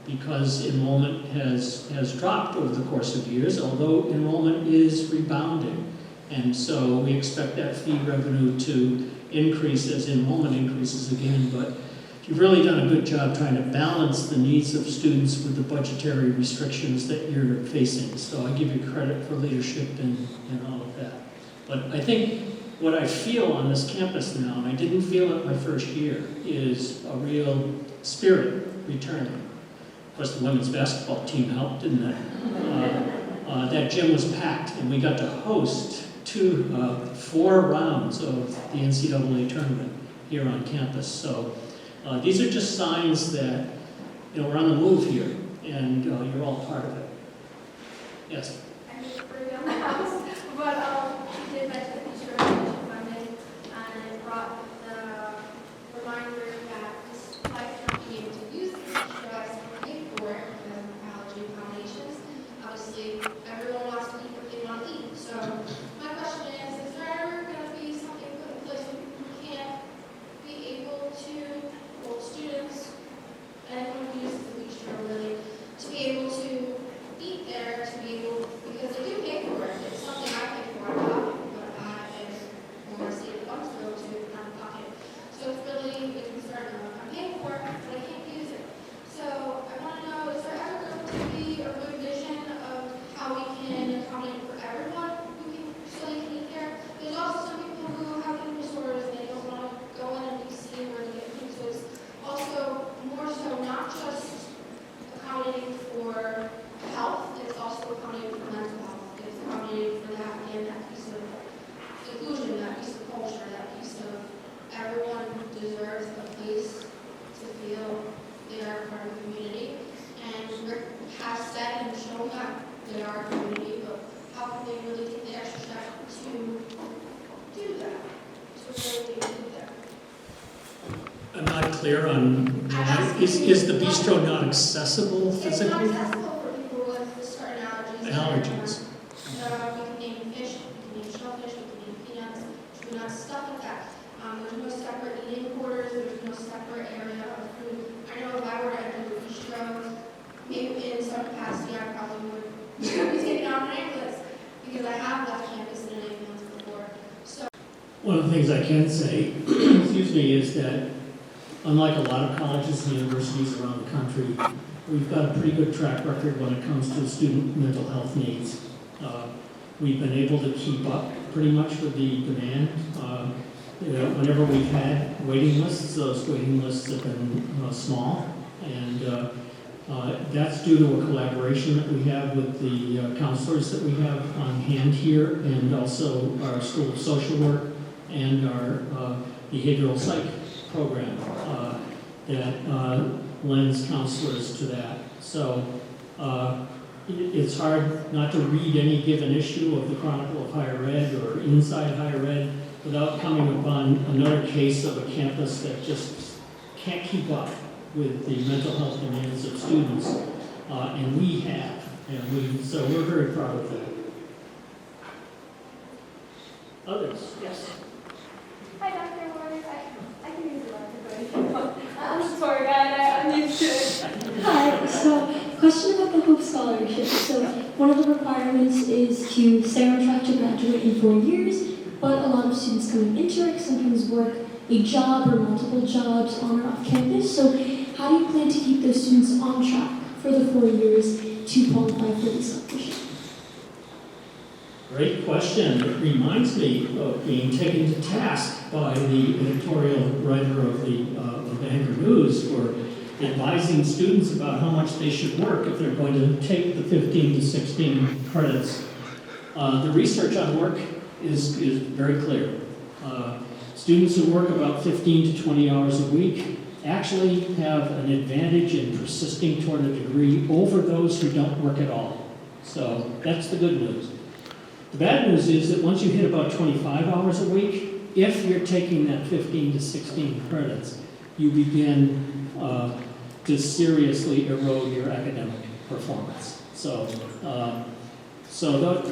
because enrollment has dropped over the course of years, although enrollment is rebounding. And so we expect that fee revenue to increase as enrollment increases again. But you've really done a good job trying to balance the needs of students with the budgetary restrictions that you're facing. So I give you credit for leadership and all of that. But I think what I feel on this campus now, and I didn't feel it my first year, is a real spirit returning. Of course, the women's basketball team helped, didn't it? That gym was packed, and we got to host 4 rounds of the NCAA tournament here on campus. So these are just signs that we're on the move here, and you're all part of it. Yes? I mean, we're on the house, but we did mention the future of funding, and I brought the reminder that despite not being able to use the future as paid for it because of allergy accommodations, obviously everyone wants to eat what they want to eat. So my question is there ever going to be something put in place where people can't be able to, well, students, anyone who uses the bistro really, to be able to eat there, to be able, because they do pay for it. It's something I pay for, I'm not, but I want to see the funds go to out of pocket. So it's really a concern of I'm paying for it, but I can't use it. So I want to know, is there ever going to be a good vision of how we can accommodate for everyone who can, so they can eat there? There's also some people who have eating disorders and they don't want to go in and be seen where they get food. So it's also more so not just accommodating for health, it's also accommodating for mental health. It's accommodating for that, again, that piece of inclusion, that piece of culture, that piece of everyone deserves a place to feel they are part of the community. And Rick has said and shown that they are a community, but how can they really take the extra step to do that? To really be there? I'm not clear on why. Is the bistro not accessible physically? It's not accessible for people with certain allergies. Allergies. We can name fish, we can name shellfish, we can name peanuts, peanuts, stuff like that. There's no separate eating quarters, there's no separate area of food. I know if I were to enter the bistro, maybe in some capacity I probably would be taken on an ambulance because I have left campus in an ambulance before. So One of the things I can say, excuse me, is that unlike a lot of colleges and universities around the country, we've got a pretty good track record when it comes to student mental health needs. We've been able to keep up pretty much with the demand. Whenever we've had waiting lists, those waiting lists have been small, and that's due to a collaboration that we have with the counselors that we have on hand here, and also our School of Social Work and our behavioral psych program that lends counselors to that. So it's hard not to read any given issue of the Chronicle of Higher Ed or Inside Higher Ed without coming upon another case of a campus that just can't keep up with the mental health demands of students, and we have, so we're very proud of that. Others? Yes. Hi, Dr. Waters. I can use it. I'm a tour guide. I'm used to it. Hi. So, question about the Hope Scholarship. So, one of the requirements is to stay on track to graduate in 4 years, but a lot of students coming into RIC sometimes work a job or multiple jobs on or off campus. So, how do you plan to keep those students on track for the 4 years to qualify for the scholarship? Great question. It reminds me of being taken to task by the editorial writer of the Bangor News for advising students about how much they should work if they're going to take the 15 to 16 credits. The research on work is very clear. Students who work about 15 to 20 hours a week actually have an advantage in persisting toward a degree over those who don't work at all. So that's the good news. The bad news is that once you hit about 25 hours a week, if you're taking that 15 to 16 credits, you begin to seriously erode your academic performance. So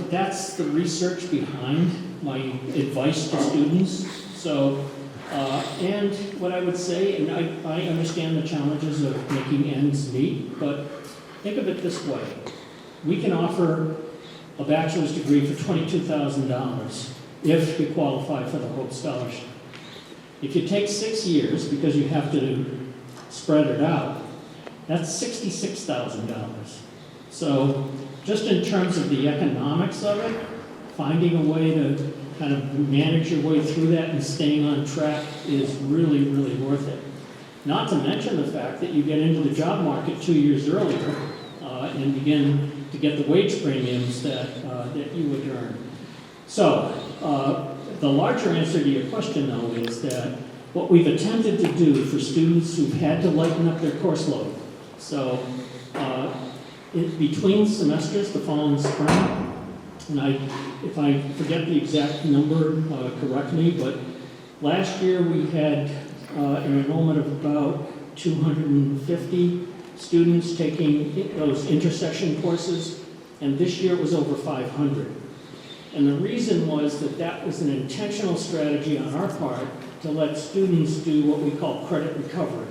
that's the research behind my advice to students. So, and what I would say, and I understand the challenges of making ends meet, but think of it this way. We can offer a bachelor's degree for $22,000 if you qualify for the Hope Scholarship. If you take 6 years, because you have to spread it out, that's $66,000. So just in terms of the economics of it, finding a way to kind of manage your way through that and staying on track is really, really worth it. Not to mention the fact that you get into the job market 2 years earlier and begin to get the wage premiums that you would earn. So the larger answer to your question, though, is that what we've attempted to do for students who've had to lighten up their course load. So between semesters, the fall and spring, and if I forget the exact number, correct me, but last year we had an enrollment of about 250 students taking those intersection courses, and this year it was over 500. And the reason was that was an intentional strategy on our part to let students do what we call credit recovery.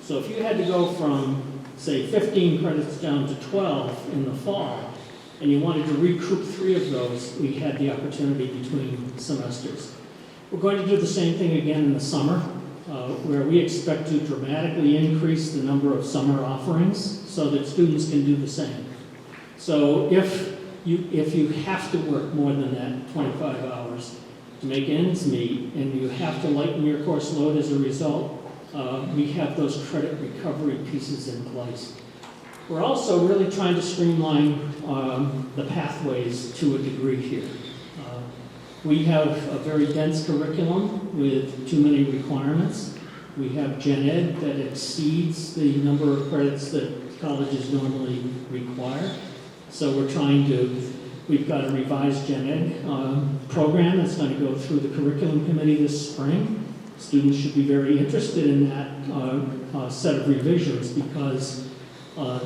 So if you had to go from, say, 15 credits down to 12 in the fall, and you wanted to recoup 3 of those, we had the opportunity between semesters. We're going to do the same thing again in the summer, where we expect to dramatically increase the number of summer offerings so that students can do the same. So if you have to work more than that 25 hours to make ends meet, and you have to lighten your course load as a result, we have those credit recovery pieces in place. We're also really trying to streamline the pathways to a degree here. We have a very dense curriculum with too many requirements. We have Gen Ed that exceeds the number of credits that colleges normally require. So we've got a revised Gen Ed program that's going to go through the curriculum committee this spring. Students should be very interested in that set of revisions because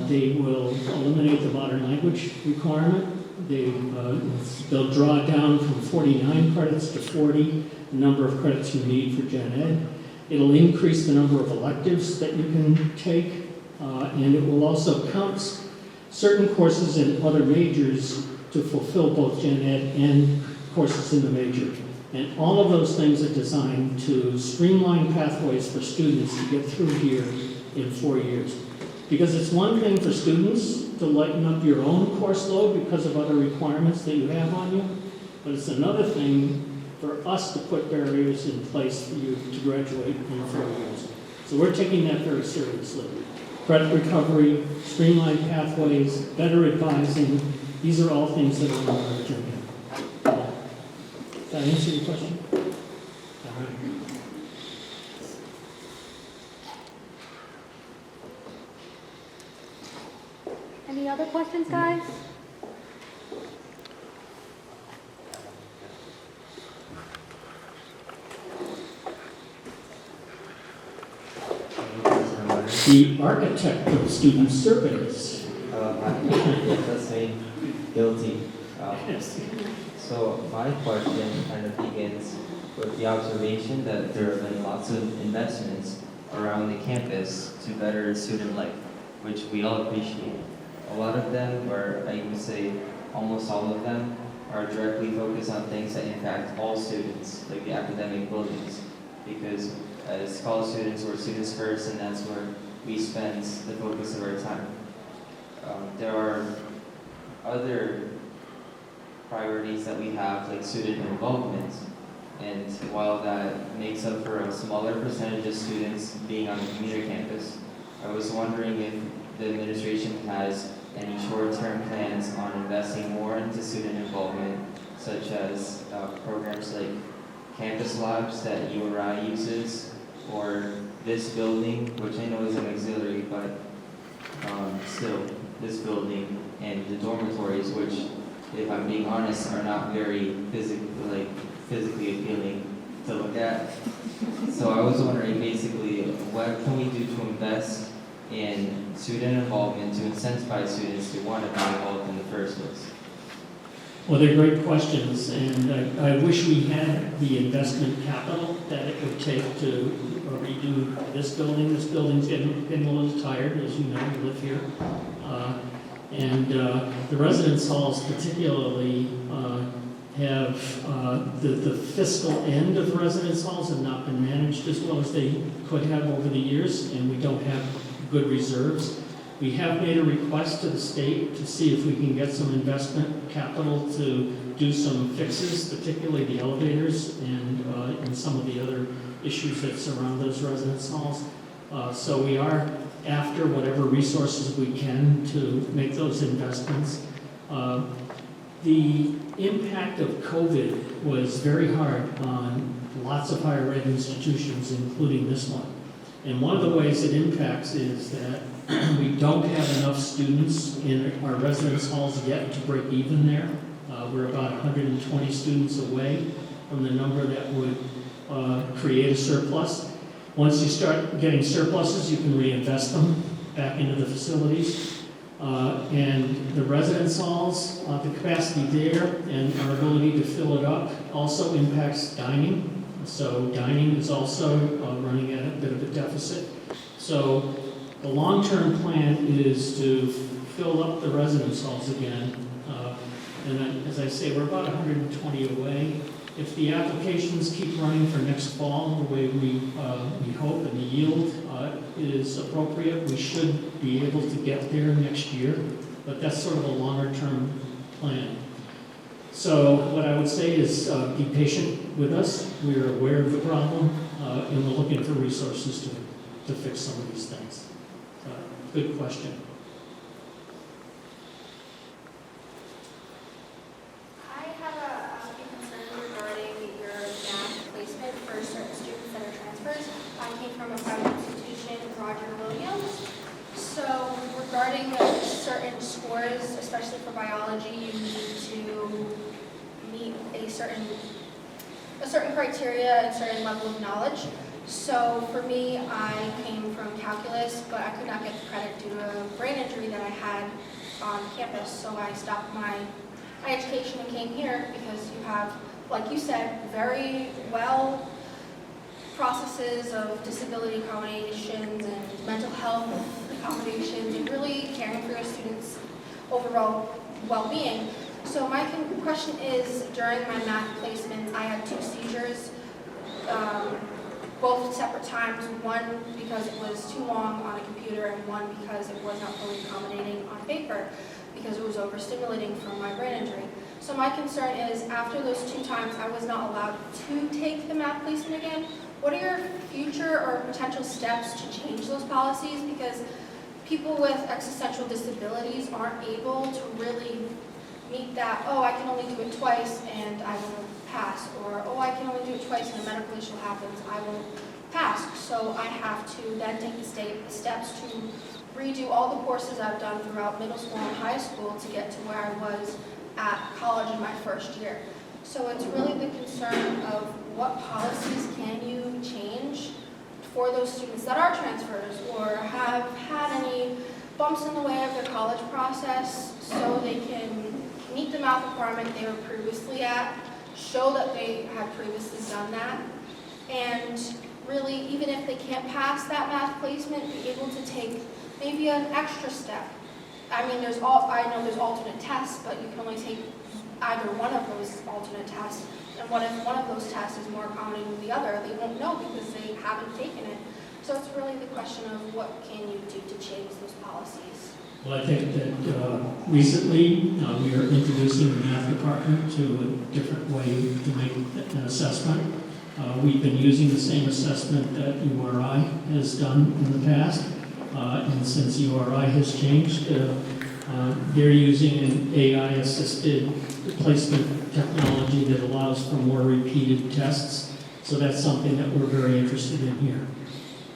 they will eliminate the modern language requirement. They'll draw down from 49 credits to 40, the number of credits you need for Gen Ed. It'll increase the number of electives that you can take, and it will also count certain courses in other majors to fulfill both Gen Ed and courses in the major. And all of those things are designed to streamline pathways for students to get through here in 4 years. Because it's one thing for students to lighten up your own course load because of other requirements that you have on you, but it's another thing for us to put barriers in place for you to graduate in 4 years. So we're taking that very seriously. Credit recovery, streamlined pathways, better advising, these are all things that are on our agenda. Does that answer your question? All right. Any other questions, guys? The architect of student surveys. That's me. Guilty. Yes. So my question kind of begins with the observation that there have been lots of investments around the campus to better student life, which we all appreciate. A lot of them, or I would say almost all of them, are directly focused on things that impact all students, like the academic buildings. Because as college students, we're students first, and that's where we spend the focus of our time. There are other priorities that we have, like student involvement. And while that makes up for a smaller percentage of students being on the community campus, I was wondering if the administration has any short-term plans on investing more into student involvement, such as programs like campus labs that URI uses, or this building, which I know is an auxiliary, but still, this building and the dormitories, which, if I'm being honest, are not very physically appealing to look at. So I was wondering, basically, what can we do to invest in student involvement to incentivize students to want to be involved in the first place? Well, they're great questions, and I wish we had the investment capital that it would take to redo this building. This building's getting a little tired, as you know, you live here. And the residence halls particularly have the fiscal end of residence halls have not been managed as well as they could have over the years, and we don't have good reserves. We have made a request to the state to see if we can get some investment capital to do some fixes, particularly the elevators and some of the other issues that surround those residence halls. So we are after whatever resources we can to make those investments. The impact of COVID was very hard on lots of higher ed institutions, including this one. And one of the ways it impacts is that we don't have enough students in our residence halls yet to break even there. We're about 120 students away from the number that would create a surplus. Once you start getting surpluses, you can reinvest them back into the facilities. And the residence halls, the capacity there and our ability to fill it up also impacts dining. So dining is also running at a bit of a deficit. So the long-term plan is to fill up the residence halls again. And as I say, we're about 120 away. If the applications keep running for next fall the way we hope and the yield is appropriate, we should be able to get there next year. But that's sort of a longer-term plan. So what I would say is be patient with us. We are aware of the problem, and we're looking for resources to fix some of these things. Good question. I have a concern regarding your math placement for certain students that are transfers. I came from a private institution, Roger Williams. So regarding certain scores, especially for biology, you need to meet a certain criteria and certain level of knowledge. So for me, I came from calculus, but I could not get the credit due to a brain injury that I had on campus. So I stopped my education and came here because you have, like you said, very well processes of disability accommodations and mental health accommodations and really caring for your students' overall well-being. So my question is, during my math placements, I had 2 seizures, both separate times, one because it was too long on a computer and one because it was not fully accommodating on paper because it was overstimulating from my brain injury. So my concern is, after those 2 times, I was not allowed to take the math placement again. What are your future or potential steps to change those policies? Because people with existential disabilities aren't able to really meet that, oh, I can only do it twice and I will pass, or oh, I can only do it twice and a medical issue happens, I will pass. So I have to then take the steps to redo all the courses I've done throughout middle school and high school to get to where I was at college in my first year. So it's really the concern of what policies can you change for those students that are transfers or have had any bumps in the way of their college process, so they can meet the math requirement they were previously at, show that they had previously done that, and really, even if they can't pass that math placement, be able to take maybe an extra step. I mean, I know there's alternate tests, but you can only take either one of those alternate tests. And what if one of those tests is more accommodating than the other? They won't know because they haven't taken it. So it's really the question of what can you do to change those policies? Well, I think that recently we are introducing the math department to a different way to make an assessment. We've been using the same assessment that URI has done in the past. And since URI has changed, they're using an AI-assisted placement technology that allows for more repeated tests. So that's something that we're very interested in here.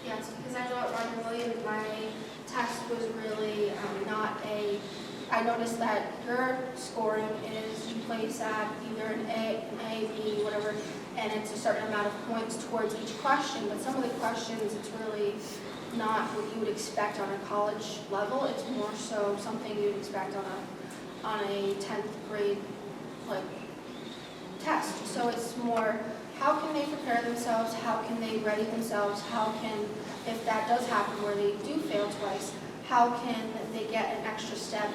Yes, because I know at Roger Williams, my test was really I noticed that your scoring is you place at either an A, B, whatever, and it's a certain amount of points towards each question. But some of the questions, it's really not what you would expect on a college level. It's more so something you'd expect on a 10th grade test. So it's more, how can they prepare themselves? How can they ready themselves? How can, if that does happen where they do fail twice, how can they get an extra step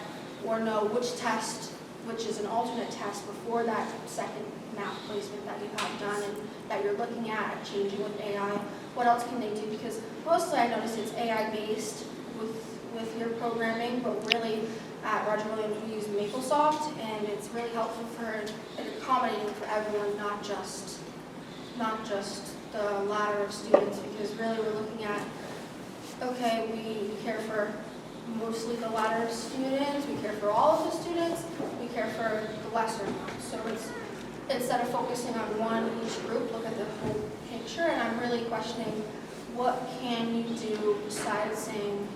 or know which test which is an alternate test before that second math placement that you have done and that you're looking at changing with AI. What else can they do? Because mostly I notice it's AI based with your programming, but really at Roger Williams we use MapleSoft, and it's really helpful for and accommodating for everyone, not just the ladder of students, because really we're looking at, okay, we care for mostly the ladder of students, we care for all of the students, we care for the lesser ones. So it's, instead of focusing on one each group, look at the whole picture, and I'm really questioning what can you do besides saying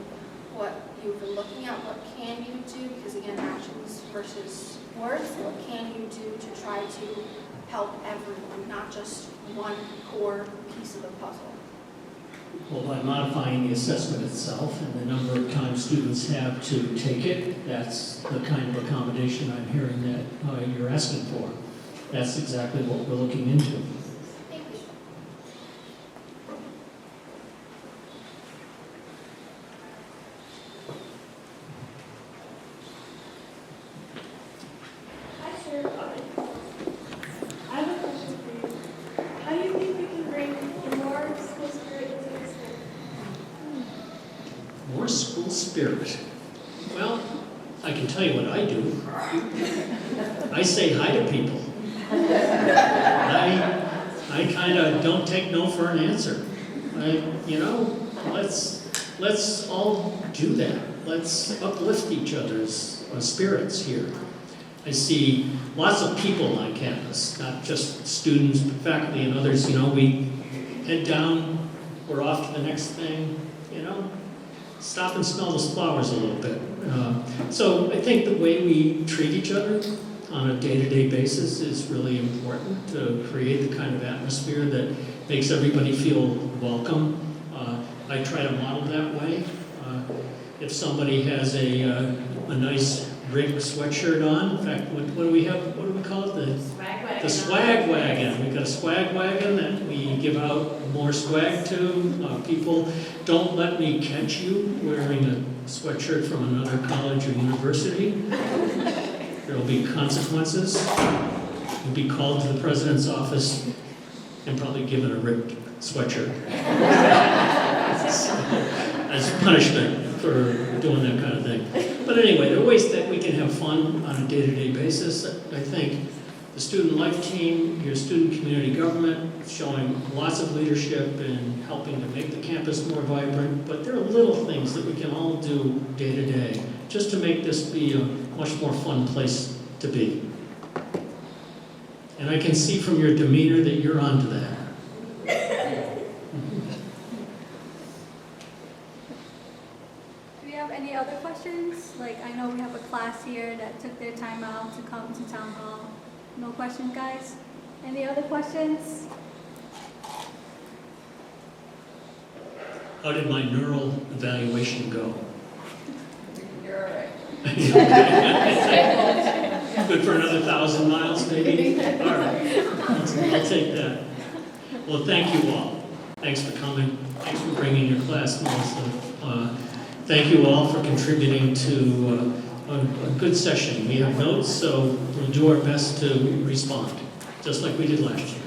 what you've been looking at, what can you do, because again, actions versus words, what can you do to try to help everyone, not just one core piece of the puzzle. Well, by modifying the assessment itself and the number of times students have to take it, that's the kind of accommodation I'm hearing that you're asking for. That's exactly what we're looking into. Thank you. Hi, sir. I have a question for you. How do you think we can bring more school spirit into the school? More school spirit. Well, I can tell you what I do. I say hi to people. I kind of don't take no for an answer. Let's all do that. Let's uplift each other's spirits here. I see lots of people on campus, not just students, but faculty and others. We head down, we're off to the next thing, stop and smell those flowers a little bit. So I think the way we treat each other on a day-to-day basis is really important to create the kind of atmosphere that makes everybody feel welcome. I try to model that way. If somebody has a nice RIC sweatshirt on, in fact, what do we have? What do we call it? The swag wagon. We've got a swag wagon that we give out more swag to. People, don't let me catch you wearing a sweatshirt from another college or university. There will be consequences. You'll be called to the president's office and probably given a ripped sweatshirt as punishment for doing that kind of thing. But anyway, there are ways that we can have fun on a day-to-day basis. I think the student life team, your student community government, showing lots of leadership and helping to make the campus more vibrant. But there are little things that we can all do day to day just to make this be a much more fun place to be. And I can see from your demeanor that you're onto that. Do we have any other questions? Like, I know we have a class here that took their time out to come to Town Hall. No questions, guys? Any other questions? How did my neural evaluation go? You're all right. Good for another 1,000 miles, maybe? All right. I'll take that. Well, thank you all. Thanks for coming. Thanks for bringing your class, Melissa. Thank you all for contributing to a good session. We have notes, so we'll do our best to respond, just like we did last year.